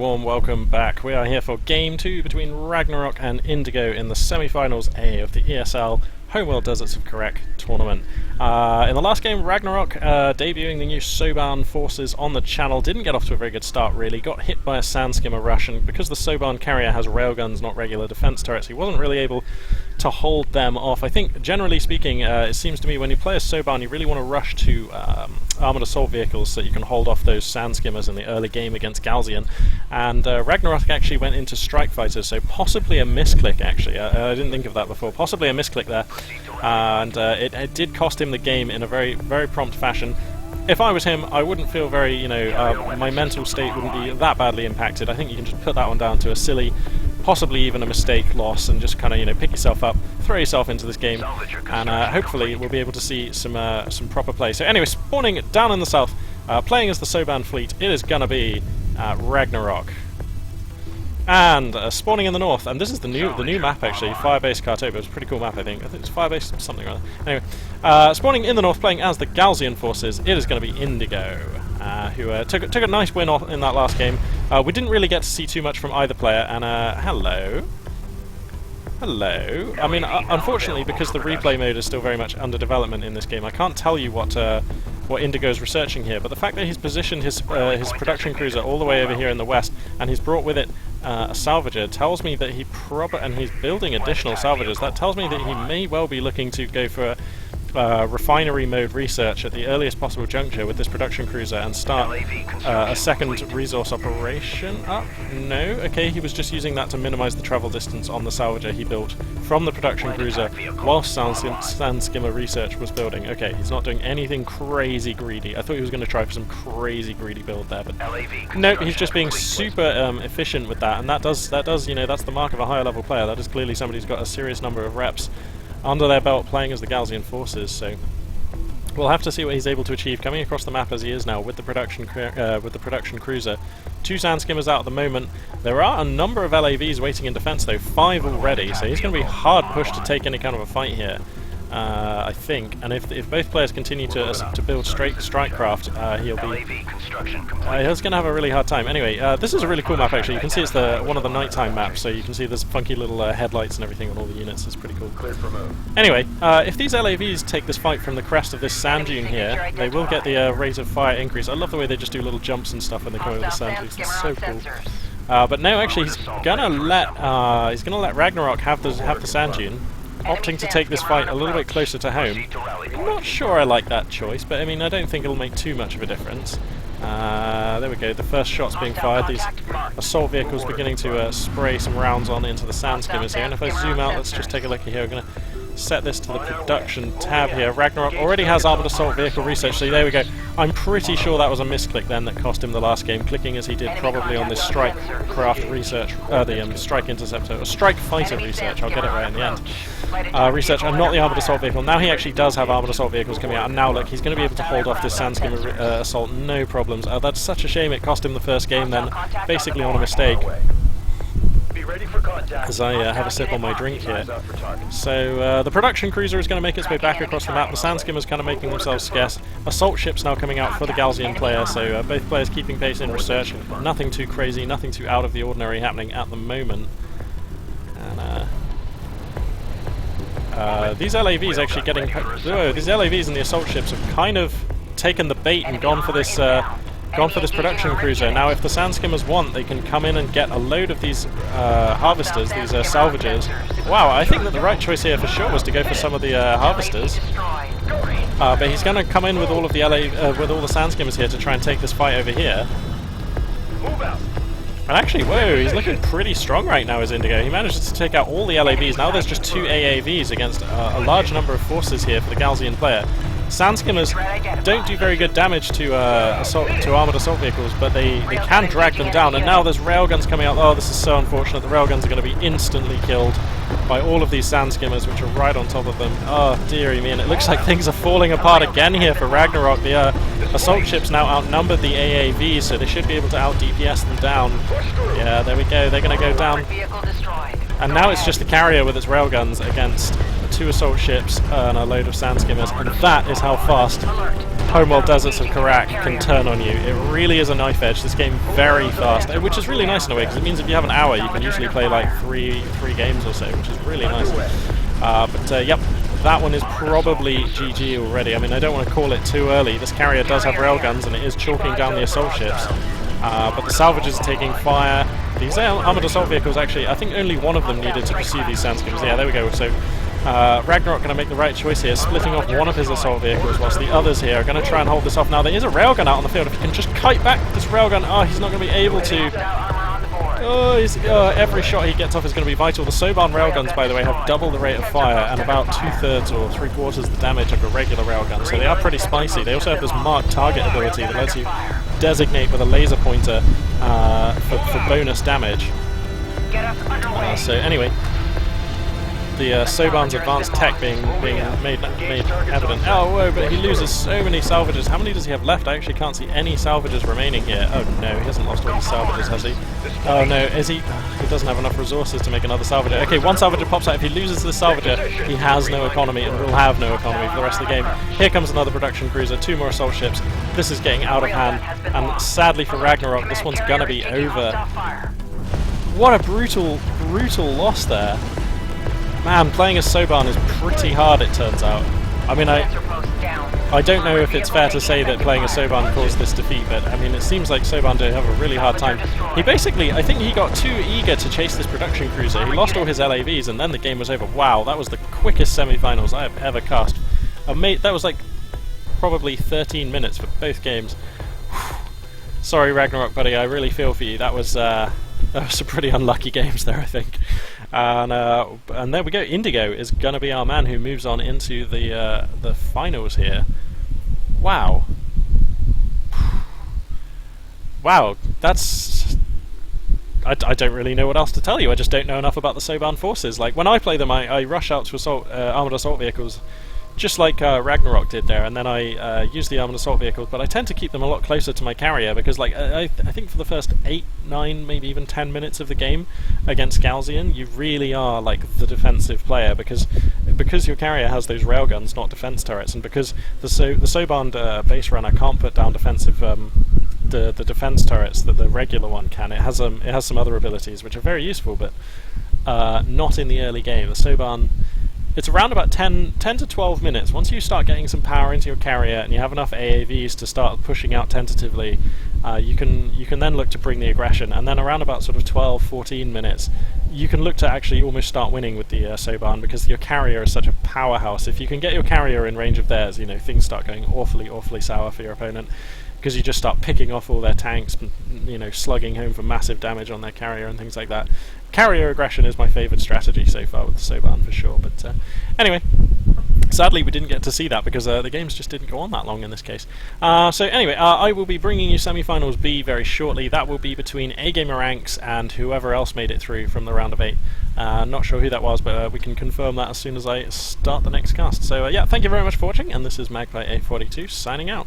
Warm welcome back. We are here for Game 2 between Ragnarok and Indigo in the Semifinals A of the ESL Homeworld Deserts of Correct tournament. In the last game, Ragnarok, debuting the new Soban forces on the channel, didn't get off to a very good start really, got hit by a Sandskimmer rush, and because the Soban carrier has railguns, not regular defense turrets, he wasn't really able to hold them off. I think, generally speaking, it seems to me when you play a Soban, you really want to rush to armoured assault vehicles so that you can hold off those Sandskimmers in the early game against Galzian. And Ragnarok actually went into strike fighters, so possibly a misclick actually. I didn't think of that before. Possibly a misclick there. And it did cost him the game in a very, very prompt fashion. If I was him, I wouldn't feel very, my mental state wouldn't be that badly impacted. I think you can just put that one down to a silly, possibly even a mistake loss, and just kind of, pick yourself up, throw yourself into this game, and hopefully we'll be able to see some proper play. So anyway, spawning down in the south, playing as the Soban fleet, it is gonna be Ragnarok. And spawning in the north, and this is the new map actually, Firebase Kartoba. It's a pretty cool map, I think. I think it's Firebase something or other. Anyway, spawning in the north, playing as the Galzian forces, it is going to be Indigo, who took a nice win off in that last game. We didn't really get to see too much from either player, and hello. I mean, unfortunately, because the replay mode is still very much under development in this game, I can't tell you what Indigo's researching here, but the fact that he's positioned his production cruiser all the way over here in the west, and he's brought with it a salvager, tells me that and he's building additional salvagers. That tells me that he may well be looking to go for refinery mode research at the earliest possible juncture with this production cruiser and start a second resource operation up? No? Okay, he was just using that to minimize the travel distance on the salvager he built from the production cruiser whilst Sandskimmer research was building. Okay, he's not doing anything crazy greedy. I thought he was going to try for some crazy greedy build there, but nope, he's just being super efficient with that, and that's the mark of a higher level player. That is clearly somebody who's got a serious number of reps under their belt playing as the Galzian forces, so we'll have to see what he's able to achieve coming across the map as he is now with the production cruiser. 2 Sandskimmers out at the moment. There are a number of LAVs waiting in defense though, 5 already, so he's going to be hard pushed to take any kind of a fight here, I think. And if both players continue to build strike craft, he's going to have a really hard time. Anyway, this is a really cool map actually. You can see it's one of the nighttime maps, so you can see there's funky little headlights and everything on all the units. It's pretty cool. Anyway, if these LAVs take this fight from the crest of this sand dune here, they will get the rate of fire increase. I love the way they just do little jumps and stuff when they come over the sand dunes. It's so cool. But no, actually, he's gonna let Ragnarok have the sand dune, opting to take this fight a little bit closer to home. I'm not sure I like that choice, but I mean, I don't think it'll make too much of a difference. There we go, the first shot's being fired. These assault vehicles beginning to spray some rounds on into the Sandskimmers here, and if I zoom out, let's just take a look here. We're going to set this to the production tab here. Ragnarok already has armoured assault vehicle research, so there we go. I'm pretty sure that was a misclick then that cost him the last game, clicking as he did probably on this strike craft research, the strike interceptor, or strike fighter research, I'll get it right in the end. Research and not the armoured assault vehicle. Now he actually does have armoured assault vehicles coming out, and now look, he's going to be able to hold off this Sandskimmer assault, no problems. That's such a shame it cost him the first game then, basically on a mistake. As I have a sip on my drink here. So the production cruiser is going to make its way back across the map. The Sandskimmers kind of making themselves scarce. Assault ships now coming out for the Galzian player, so both players keeping pace in research. Nothing too crazy, nothing too out of the ordinary happening at the moment. And these LAVs actually getting... these LAVs and the assault ships have kind of taken the bait and gone for this production cruiser. Now if the Sandskimmers want, they can come in and get a load of these harvesters, these salvagers. Wow, I think that the right choice here for sure was to go for some of the harvesters. But he's going to come in with all of the with all the Sandskimmers here to try and take this fight over here. And actually, whoa, he's looking pretty strong right now as Indigo. He manages to take out all the LAVs. Now there's just 2 AAVs against a large number of forces here for the Galzian player. Sandskimmers don't do very good damage to armoured assault vehicles, but they can drag them down. And now there's railguns coming out. Oh, this is so unfortunate. The railguns are going to be instantly killed by all of these Sandskimmers, which are right on top of them. Oh, dearie me. And it looks like things are falling apart again here for Ragnarok. The assault ships now outnumber the AAVs, so they should be able to out-DPS them down. Yeah, there we go. They're going to go down. And now it's just the carrier with its railguns against 2 assault ships and a load of Sandskimmers, and that is how fast Homeworld Deserts of Karak can turn on you. It really is a knife edge. This game very fast, which is really nice in a way, because it means if you have an hour, you can usually play like three games or so, which is really nice. Yep, that one is probably GG already. I mean, I don't want to call it too early. This carrier does have railguns, and it is chalking down the assault ships. But the salvages are taking fire. These armoured assault vehicles, actually, I think only one of them needed to pursue these sandskims. Yeah, there we go. So Ragnarok going to make the right choice here, splitting off one of his assault vehicles, whilst the others here are going to try and hold this off. Now, there is a railgun out on the field. If he can just kite back this railgun, he's not going to be able to. Every shot he gets off is going to be vital. The Soban railguns, by the way, have double the rate of fire and about 2/3 or 3/4 the damage of a regular railgun, so they are pretty spicy. They also have this marked target ability that lets you designate with a laser pointer for bonus damage. So anyway, the Soban's advanced tech being made evident. Oh, whoa, but he loses so many salvages. How many does he have left? I actually can't see any salvages remaining here. Oh no, he hasn't lost all his salvages, has he? Oh no, is he? He doesn't have enough resources to make another salvager. Okay, one salvager pops out. If he loses this salvager, he has no economy and will have no economy for the rest of the game. Here comes another production cruiser, 2 more assault ships. This is getting out of hand, and sadly for Ragnarok, this one's gonna be over. What a brutal loss there. Man, playing as Soban is pretty hard, it turns out. I mean, I don't know if it's fair to say that playing as Soban caused this defeat, but I mean, it seems like Soban did have a really hard time. He basically, I think he got too eager to chase this production cruiser. He lost all his LAVs, and then the game was over. Wow, that was the quickest semi-finals I have ever cast. That was like probably 13 minutes for both games. Sorry, Ragnarok, buddy, I really feel for you. That was some pretty unlucky games there, I think. And there we go. Indigo is going to be our man who moves on into the finals here. Wow. Wow, that's... I don't really know what else to tell you. I just don't know enough about the Soban forces. Like, when I play them, I rush out to armoured assault vehicles, just like Ragnarok did there, and then I use the armoured assault vehicles, but I tend to keep them a lot closer to my carrier, because like I think for the first 8, 9, maybe even 10 minutes of the game against Galzian, you really are like the defensive player, because your carrier has those railguns, not defense turrets, and because the Soban base runner can't put down defensive the defense turrets that the regular one can. It has some other abilities which are very useful, but not in the early game. The Soban, it's around about 10 to 12 minutes. Once you start getting some power into your carrier and you have enough AAVs to start pushing out tentatively, you can then look to bring the aggression, and then around about sort of 12-14 minutes you can look to actually almost start winning with the Soban, because your carrier is such a powerhouse. If you can get your carrier in range of theirs, you know, things start going awfully sour for your opponent, because you just start picking off all their tanks, you know, slugging home for massive damage on their carrier and things like that. Carrier aggression is my favourite strategy so far with the Soban for sure, but anyway, sadly we didn't get to see that because the games just didn't go on that long in this case. So anyway, I will be bringing you Semi-Finals B very shortly. That will be between A Game Ranks and whoever else made it through from the round of 8. Not sure who that was, but we can confirm that as soon as I start the next cast. So yeah, thank you very much for watching, and this is Magpie 842 signing out.